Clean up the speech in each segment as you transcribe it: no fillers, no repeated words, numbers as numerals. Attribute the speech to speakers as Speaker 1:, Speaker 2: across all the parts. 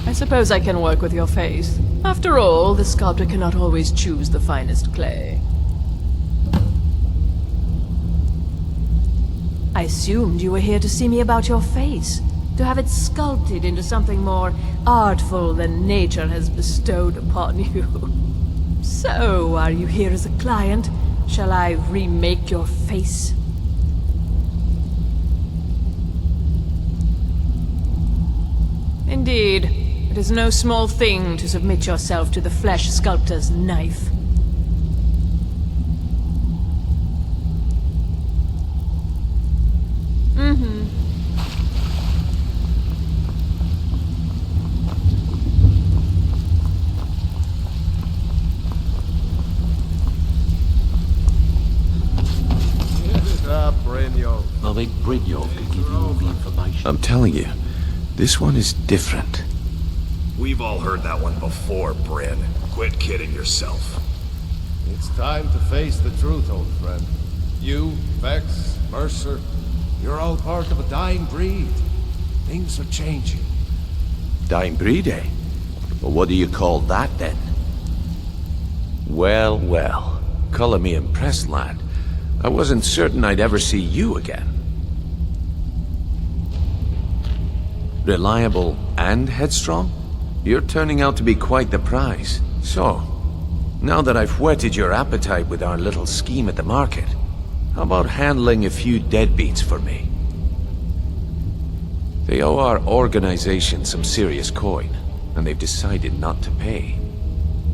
Speaker 1: I suppose I can work with your face. After all, the sculptor cannot always choose the finest clay. I assumed you were here to see me about your face, to have it sculpted into something more artful than nature has bestowed upon you. So, are you here as a client? Shall I remake your face? Indeed. It is no small thing to submit yourself to the flesh sculptor's knife.
Speaker 2: I'm telling you, this one is different.
Speaker 3: We've all heard that one before, Bryn. Quit kidding yourself.
Speaker 4: It's time to face the truth, old friend. You, Vex, Mercer, you're all part of a dying breed. Things are changing.
Speaker 2: Dying breed, eh? Well, what do you call that, then? Well, well. Color me impressed, lad. I wasn't certain I'd ever see you again. Reliable and headstrong? You're turning out to be quite the prize. So, now that I've whetted your appetite with our little scheme at the market, how about handling a few deadbeats for me? They owe our organization some serious coin, and they've decided not to pay.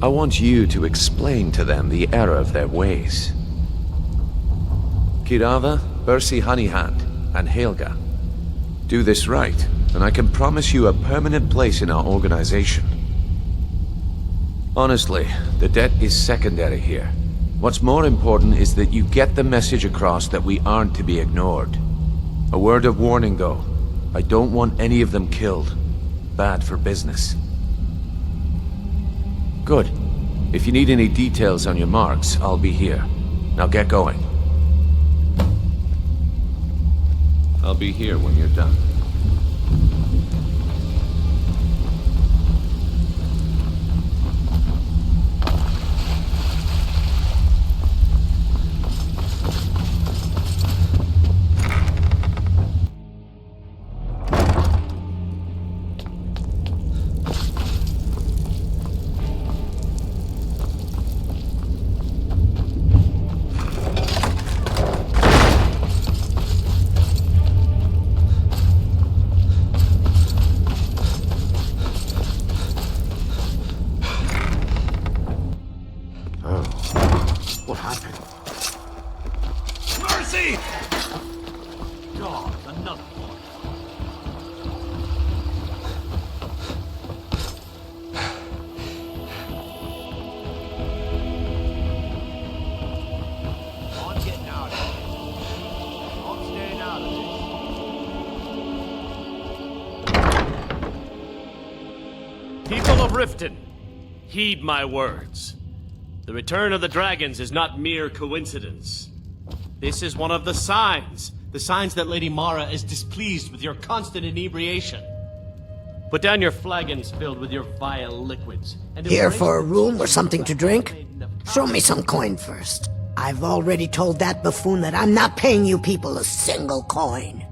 Speaker 2: I want you to explain to them the error of their ways. Kirava, Bersi Honeyhand, and Helga. Do this right, and I can promise you a permanent place in our organization. Honestly, the debt is secondary here. What's more important is that you get the message across that we aren't to be ignored. A word of warning, though. I don't want any of them killed. Bad for business. Good. If you need any details on your marks, I'll be here. Now get going. I'll be here when you're done.
Speaker 4: What happened?
Speaker 3: Mercy!
Speaker 4: God, another one.
Speaker 3: I'm getting out of here. I'm staying out of this.
Speaker 5: People of Riften, heed my words. The return of the dragons is not mere coincidence. This is one of the signs that Lady Mara is displeased with your constant inebriation. Put down your flagons filled with your vile liquids. And
Speaker 6: Here
Speaker 5: embrace
Speaker 6: for a
Speaker 5: the
Speaker 6: room or
Speaker 5: truth
Speaker 6: something to
Speaker 5: of
Speaker 6: drink?
Speaker 5: maiden of
Speaker 6: Show me some coin first. I've already told that buffoon that I'm not paying you people a single coin.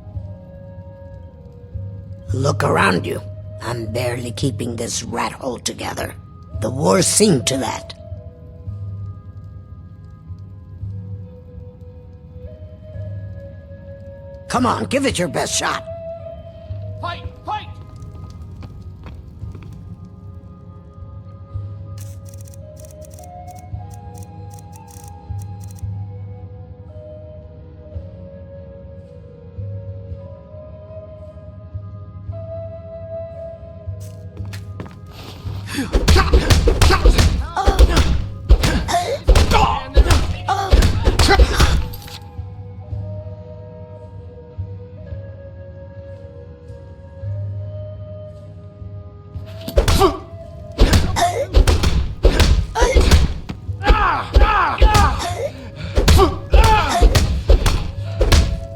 Speaker 6: Look around you. I'm barely keeping this rat hole together. The war's seen to that. Come on, give it your best shot.
Speaker 5: Fight! Fight!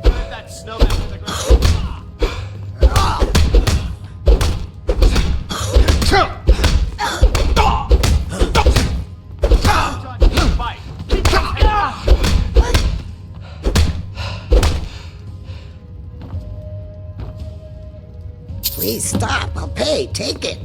Speaker 5: That snowman to the ground. Fight!
Speaker 6: Please stop. I'll pay. Take it.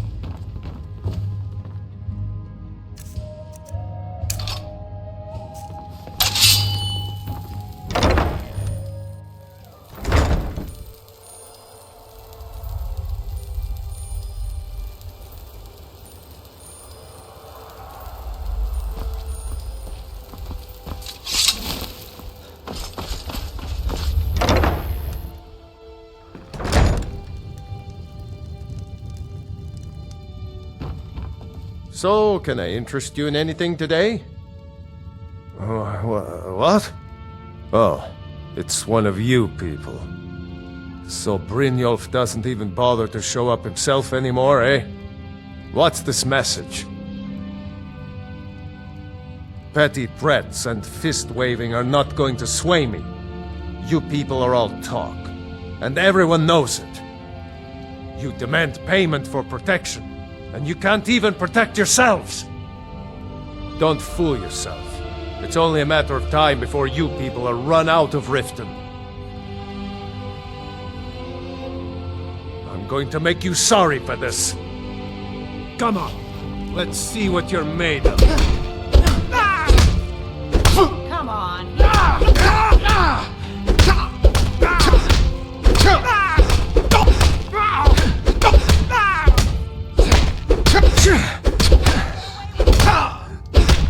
Speaker 4: So, can I interest you in anything today? What? Oh, it's one of you people. So Brynjolf doesn't even bother to show up himself anymore, eh? What's this message? Petty threats and fist-waving are not going to sway me. You people are all talk, and everyone knows it. You demand payment for protection, and you can't even protect yourselves. Don't fool yourself. It's only a matter of time before you people are run out of Riften. I'm going to make you sorry for this. Come on, let's see what you're made of.
Speaker 1: Come on.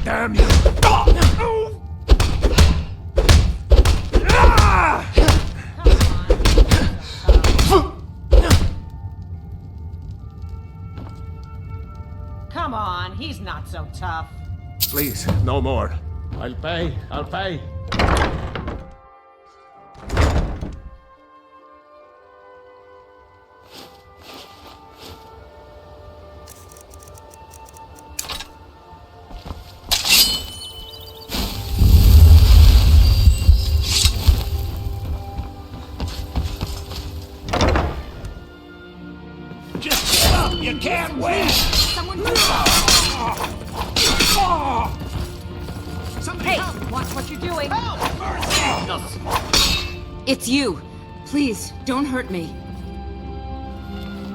Speaker 4: Damn you!
Speaker 7: Come on, he's not so tough.
Speaker 4: Please, no more. I'll pay.
Speaker 3: Just give up! You can't win!
Speaker 7: Hey, watch what you're doing.
Speaker 8: It's you. Please, don't hurt me.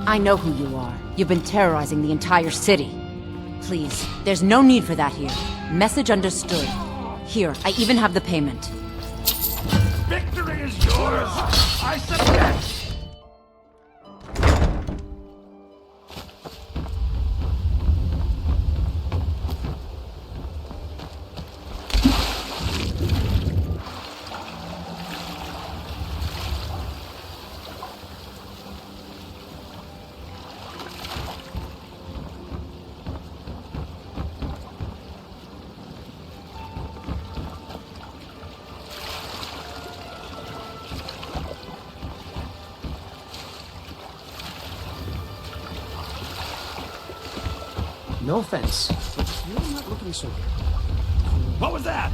Speaker 8: I know who you are. You've been terrorizing the entire city. Please, there's no need for that here. Message understood. Here, I even have the payment.
Speaker 3: Victory is yours! I submit!
Speaker 5: No offense, but you're not looking so good.
Speaker 3: What was that?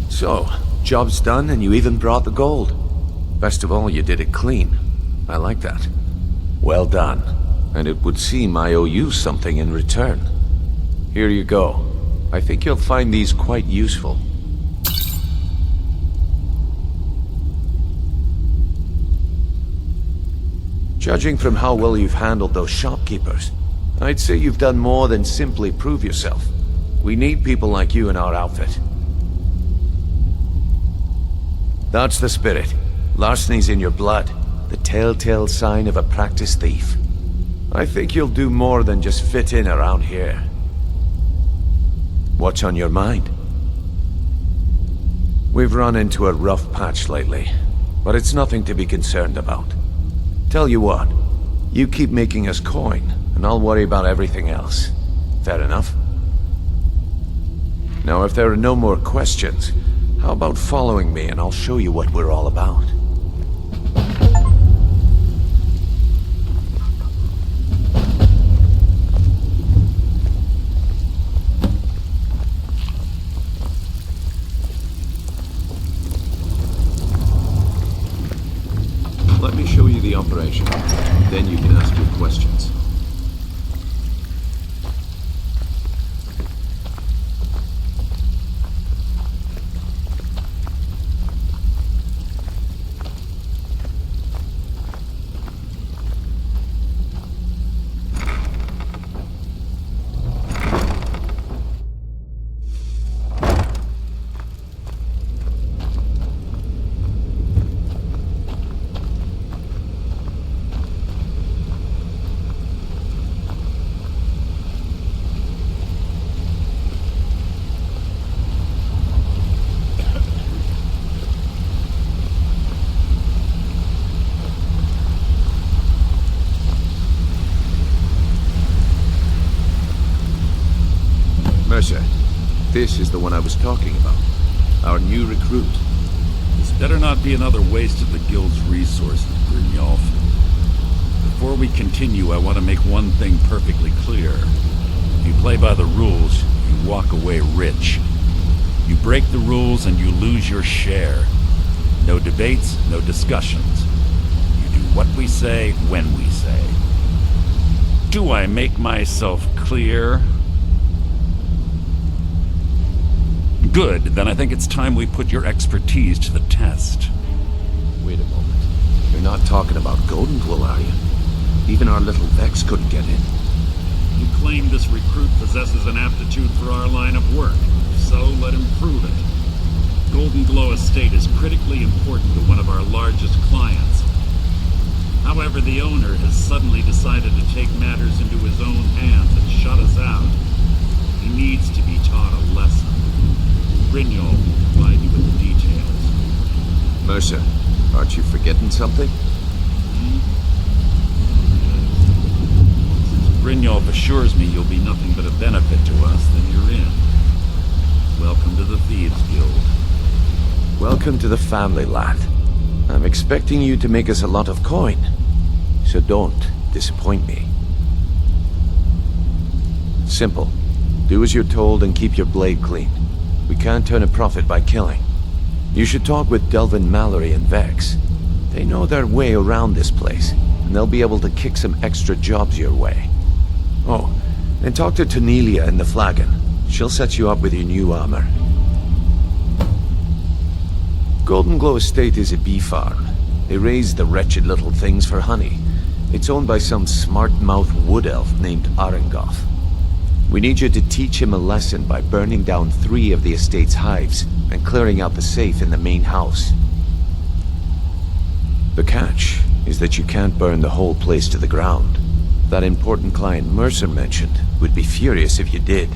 Speaker 2: So, job's done and you even brought the gold. Best of all, you did it clean. I like that. Well done. And it would seem I owe you something in return. Here you go. I think you'll find these quite useful. Judging from how well you've handled those shopkeepers, I'd say you've done more than simply prove yourself. We need people like you in our outfit. That's the spirit. Larceny's in your blood. The telltale sign of a practiced thief. I think you'll do more than just fit in around here. What's on your mind? We've run into a rough patch lately, but it's nothing to be concerned about. Tell you what, you keep making us coin, and I'll worry about everything else. Fair enough? Now, if there are no more questions, how about following me and I'll show you what we're all about? Let me show you the operation. Then you can ask your questions. talking about? Our new recruit.
Speaker 9: This better not be another waste of the Guild's resources, Brynjolf. Before we continue, I want to make one thing perfectly clear. If you play by the rules, you walk away rich. You break the rules and you lose your share. No debates, no discussions. You do what we say, when we say. Do I make myself clear? Good, then I think it's time we put your expertise to the test.
Speaker 2: Wait a moment. You're not talking about Golden Glow, are you? Even our little Vex couldn't get in.
Speaker 9: You claim this recruit possesses an aptitude for our line of work. So let him prove it. Golden Glow Estate is critically important to one of our largest clients. However, the owner has suddenly decided to take matters into his own hands and shut us out. He needs to be taught a lesson. Brynjolf will provide you with the details.
Speaker 2: Mercer, aren't you forgetting something?
Speaker 9: Since Brynjolf assures me you'll be nothing but a benefit to us, then you're in. Welcome to the Thieves Guild.
Speaker 2: Welcome to the family, lad. I'm expecting you to make us a lot of coin. So don't disappoint me. Simple. Do as you're told and keep your blade clean. We can't turn a profit by killing. You should talk with Delvin Mallory and Vex. They know their way around this place, and they'll be able to kick some extra jobs your way. Oh, and talk to Tanelia in the Flagon. She'll set you up with your new armor. Golden Glow Estate is a bee farm. They raise the wretched little things for honey. It's owned by some smart-mouthed wood elf named Arangoth. We need you to teach him a lesson by burning down 3 of the estate's hives and clearing out the safe in the main house. The catch is that you can't burn the whole place to the ground. That important client Mercer mentioned would be furious if you did.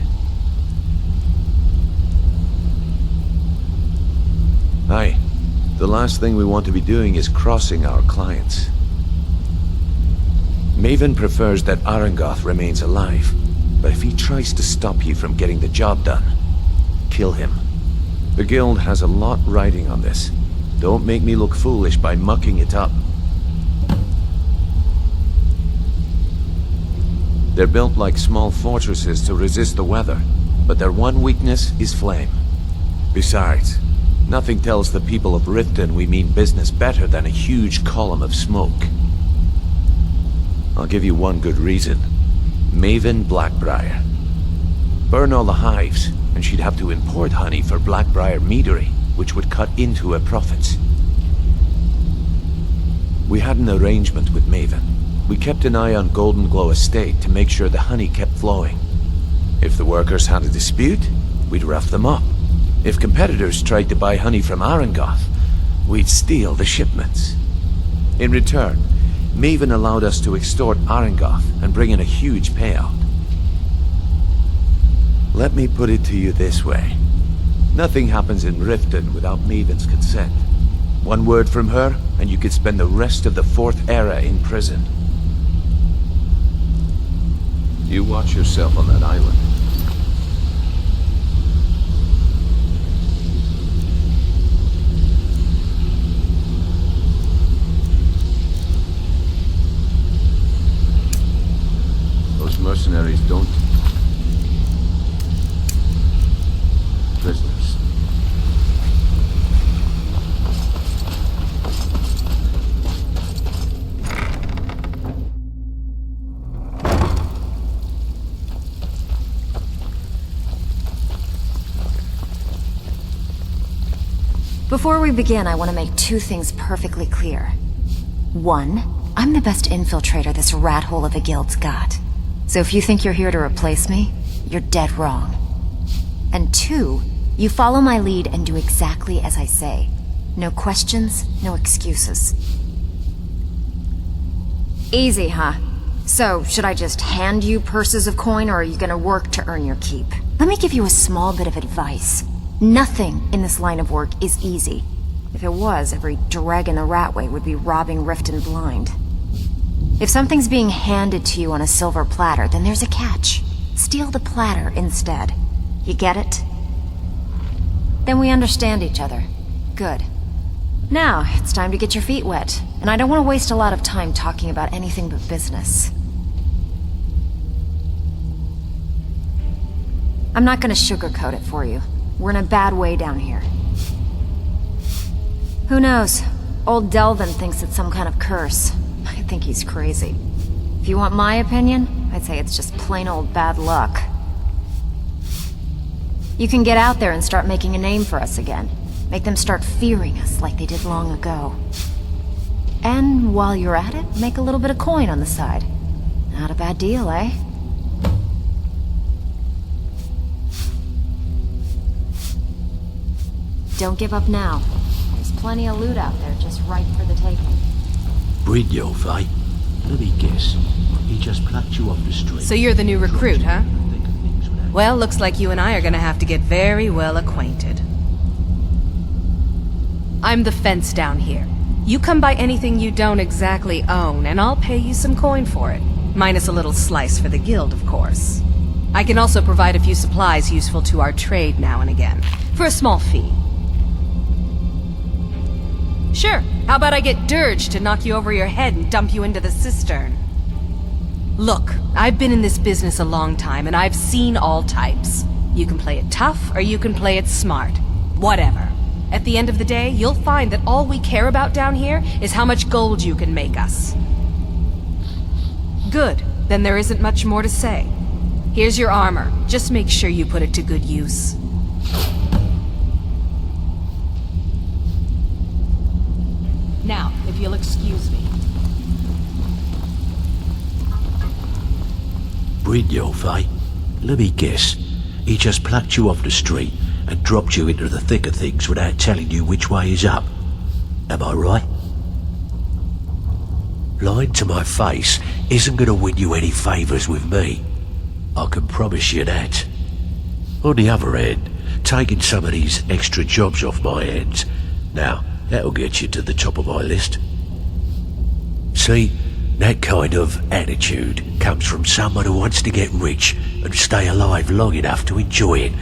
Speaker 2: Aye. The last thing we want to be doing is crossing our clients. Maven prefers that Arangoth remains alive, but if he tries to stop you from getting the job done, kill him. The Guild has a lot riding on this. Don't make me look foolish by mucking it up. They're built like small fortresses to resist the weather, but their one weakness is flame. Besides, nothing tells the people of Riften we mean business better than a huge column of smoke. I'll give you one good reason. Maven Blackbriar. Burn all the hives, and she'd have to import honey for Blackbriar meadery, which would cut into her profits. We had an arrangement with Maven. We kept an eye on Golden Glow Estate to make sure the honey kept flowing. If the workers had a dispute, we'd rough them up. If competitors tried to buy honey from Arangoth, we'd steal the shipments. In return, Maven allowed us to extort Arangoth and bring in a huge payout. Let me put it to you this way. Nothing happens in Riften without Maven's consent. One word from her, and you could spend the rest of the 4th era in prison. You watch yourself on that island. Those mercenaries don't... prisoners.
Speaker 8: Before we begin, I want to make 2 things perfectly clear. 1, I'm the best infiltrator this rat hole of a guild's got. So if you think you're here to replace me, you're dead wrong. And 2, you follow my lead and do exactly as I say. No questions, no excuses. Easy, huh? So, should I just hand you purses of coin, or are you gonna work to earn your keep? Let me give you a small bit of advice. Nothing in this line of work is easy. If it was, every dreg in the Ratway would be robbing Riften blind. If something's being handed to you on a silver platter, then there's a catch. Steal the platter instead. You get it? Then we understand each other. Good. Now, it's time to get your feet wet. And I don't want to waste a lot of time talking about anything but business. I'm not gonna sugarcoat it for you. We're in a bad way down here. Who knows? Old Delvin thinks it's some kind of curse. I think he's crazy. If you want my opinion, I'd say it's just plain old bad luck. You can get out there and start making a name for us again. Make them start fearing us like they did long ago. And while you're at it, make a little bit of coin on the side. Not a bad deal, eh? Don't give up now. There's plenty of loot out there just ripe for the taking.
Speaker 10: Brynjolf, eh? Let me guess. He just plucked you off the street.
Speaker 11: So you're the new recruit, huh? Well, looks like you and I are gonna have to get very well acquainted. I'm the fence down here. You come by anything you don't exactly own, and I'll pay you some coin for it. Minus a little slice for the guild, of course. I can also provide a few supplies useful to our trade now and again, for a small fee. Sure, how about I get Dirge to knock you over your head and dump you into the cistern? Look, I've been in this business a long time, and I've seen all types. You can play it tough, or you can play it smart. Whatever. At the end of the day, you'll find that all we care about down here is how much gold you can make us. Good. Then there isn't much more to say. Here's your armor. Just make sure you put it to good use. Now, if you'll excuse me.
Speaker 10: Brynjolf, eh? Let me guess. He just plucked you off the street and dropped you into the thick of things without telling you which way is up. Am I right? Lying to my face isn't going to win you any favours with me. I can promise you that. On the other hand, taking some of these extra jobs off my hands, now, that'll get you to the top of my list. See, that kind of attitude comes from someone who wants to get rich and stay alive long enough to enjoy it.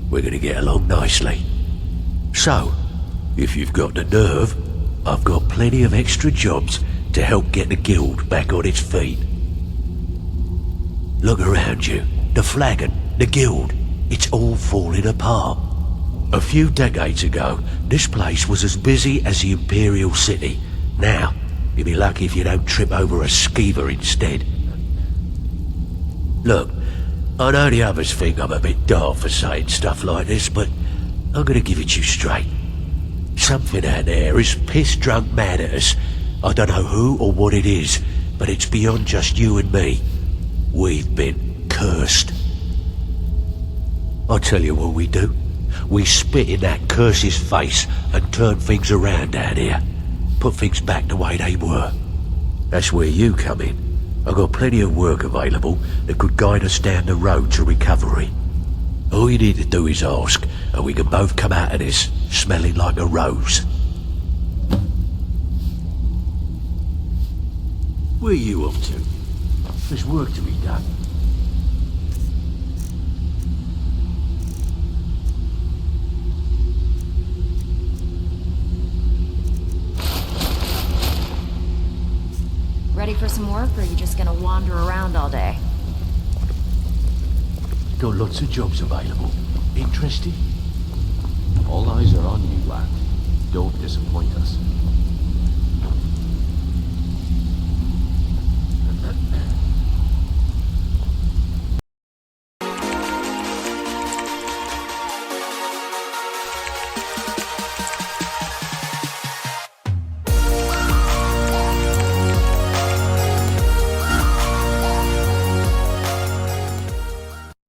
Speaker 10: We're going to get along nicely. So, if you've got the nerve, I've got plenty of extra jobs to help get the guild back on its feet. Look around you. The flagon, the guild, it's all falling apart. A few decades ago, this place was as busy as the Imperial City. Now, you'll be lucky if you don't trip over a skeever instead. Look, I know the others think I'm a bit daft for saying stuff like this, but I'm gonna give it to you straight. Something out there is piss-drunk mad at us. I don't know who or what it is, but it's beyond just you and me. We've been cursed. I'll tell you what we do. We spit in that curse's face and turn things around down here. Put things back the way they were. That's where you come in. I've got plenty of work available that could guide us down the road to recovery. All you need to do is ask, and we can both come out of this smelling like a rose. Where are you up to? There's work to be done.
Speaker 8: Ready for some work, or are you just gonna wander around all day?
Speaker 10: Got lots of jobs available. Interested?
Speaker 2: All eyes are on you, lad. Don't disappoint us.